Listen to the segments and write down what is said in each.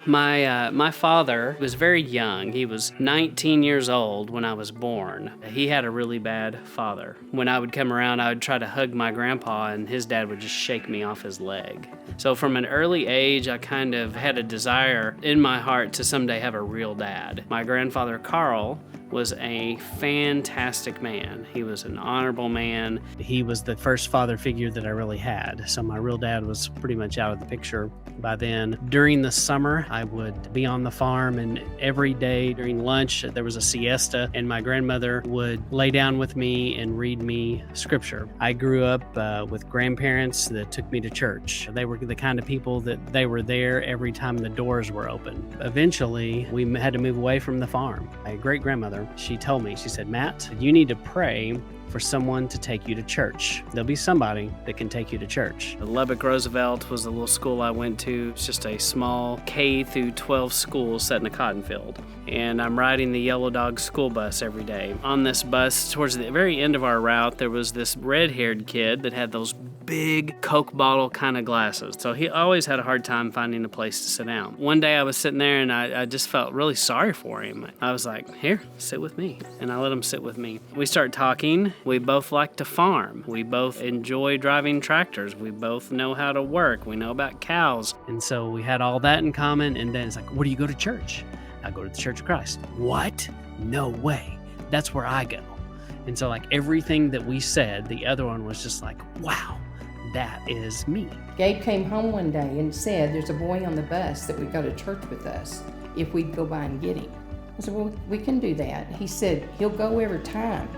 My father was very young. He was 19 years old when I was born. He had a really bad father. When I would come around, I would try to hug my grandpa, and his dad would just shake me off his leg. So from an early age, I kind of had a desire in my heart to someday have a real dad. My grandfather, Carl, was a fantastic man. He was an honorable man. He was the first father figure that I really had. So my real dad was pretty much out of the picture by then. During the summer, I would be on the farm, and every day during lunch, there was a siesta, and my grandmother would lay down with me and read me scripture. I grew up with grandparents that took me to church. They were the kind of people that they were there every time the doors were open. Eventually, we had to move away from the farm. My great-grandmother, she told me, she said, "Matt, you need to pray for someone to take you to church. There'll be somebody that can take you to church." Lubbock Roosevelt was the little school I went to. It's just a small K through 12 school set in a cotton field. And I'm riding the Yellow Dog school bus every day. On this bus, towards the very end of our route, there was this red-haired kid that had those big Coke bottle kind of glasses. So he always had a hard time finding a place to sit down. One day I was sitting there and I just felt really sorry for him. I was like, "Here, sit with me." And I let him sit with me. We started talking. We both like to farm. We both enjoy driving tractors. We both know how to work. We know about cows. And so we had all that in common. And then it's like, "Where do you go to church?" "I go to the Church of Christ." "What? No way. That's where I go." And so like everything that we said, the other one was just like, "Wow, that is me." Gabe came home one day and said, "There's a boy on the bus that would go to church with us if we'd go by and get him." I said, "Well, we can do that." He said, "He'll go every time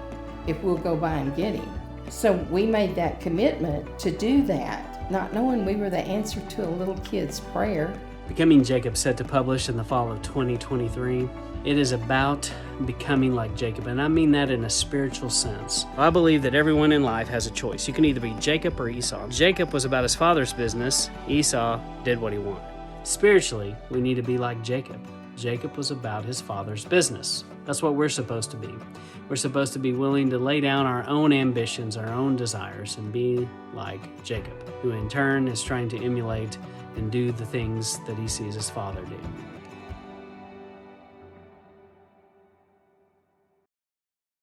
if we'll go by and get him." So we made that commitment to do that, not knowing we were the answer to a little kid's prayer. Becoming Jacob, set to publish in the fall of 2023. It is about becoming like Jacob, and I mean that in a spiritual sense. I believe that everyone in life has a choice. You can either be Jacob or Esau. Jacob was about his father's business. Esau did what he wanted. Spiritually, we need to be like Jacob. Jacob was about his father's business. That's what we're supposed to be. We're supposed to be willing to lay down our own ambitions, our own desires, and be like Jacob, who in turn is trying to emulate and do the things that he sees his father do.